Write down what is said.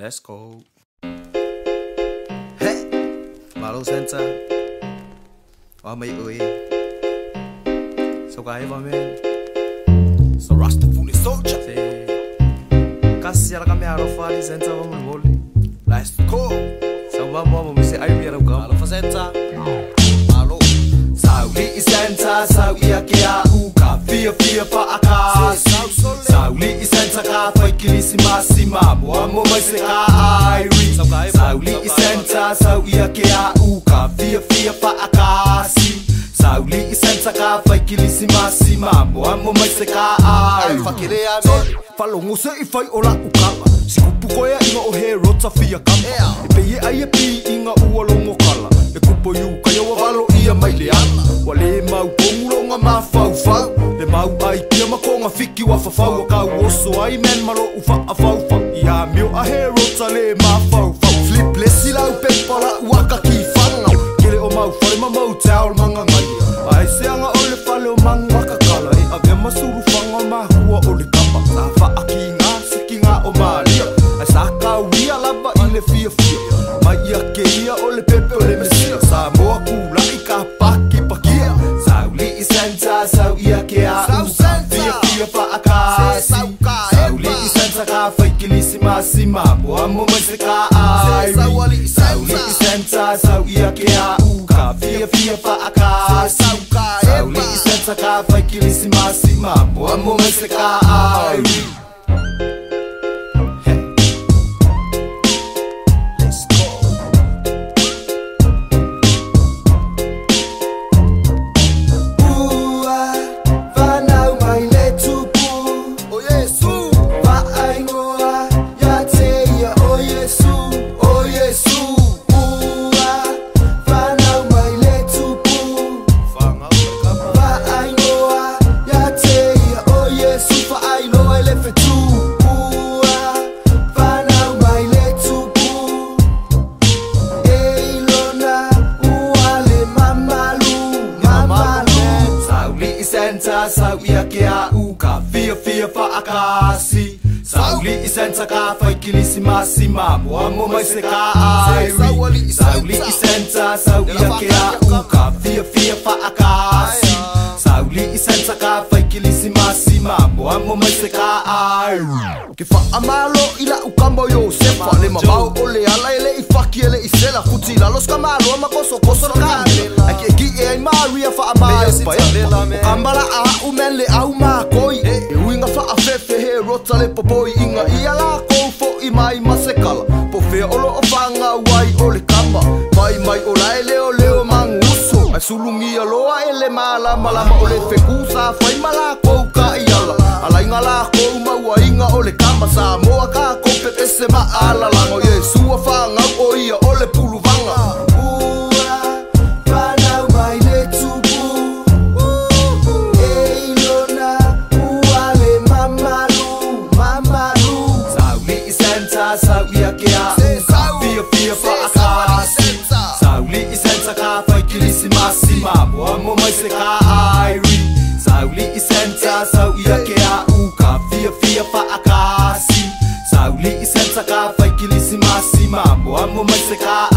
Let's go. Hey, Malo Center. Wa mấy ơi. So guy man. So Rastafari soldier. Kasi ala kami aro fali center wa mulmoli. Let's go. So mama mo say ay mira ko. Malo Center. Malo. Sauli center, sauli akia uka fia pa akas. Sauli center ka fai kilisima mo mai se ka airi. Sauli center, sauli akia uka fia pa akasi. Sauli center ka fai kilisima mo mai se ka airi. Fakile ame falongo se I fai ola ukala. Sikupu koya inga o he rota fia kama. Peye ai pi inga uolongo kala. E kupo yu kaya wa valo ia mai leana. Wale mau ponguronga ma fau le mau ai pia makonga fiki wa fafau ka oso ai men malo ufa afau ia mio a hero tale ma fau flip lesi la pepala waka ki fanga kile o mau fale ma motel manga ngai ai seanga ole fale o manga kakala e ave masuru fanga ma hua ole kapa sa fa akinga sikinga o malia ai saka wia laba ile fia mai ia ke ia ole pepe ole mesia sa moa kula ika paki pakia sauli center sau ia ke a fia pa akasi sauli center ka fai kilisima mo mai se ka ai sauli center sau ia ke a ka fia pa akasi sauli center ka fai kilisima mo mai se ka ai. Sau ia ke a uka fia pa akasi sauli center ka fai kilisima mo mai se ka ai sauli center sau ia ke a uka fia pa akasi sauli center ka fai kilisima mo mai se ka ai ke fa amalo ila ukambo yo se fa le mamau ole ala ele I faki ele I sela futi la los kamalo ma koso ka ake gi e maria fa amai pa ambala a umele au ma koi e uinga fa afefe he rota le popoi inga ia la ko fo I mai masekala po fe olo o fanga wai ole kama mai ola ele o leo manguso ai sulungi aloa ele mala ole fekusa fai mala ko ka iala ala inga la ko ma inga ole kama sa moa ka ko pepe se ma ala la mo yesu fanga o ia ole pulu vanga sau ia ke a fia pa akasi sauli center ka fai kilisima mo mai se ka airi sauli center sau ia ke a uka fia pa akasi sauli center ka fai kilisima mo mai se ka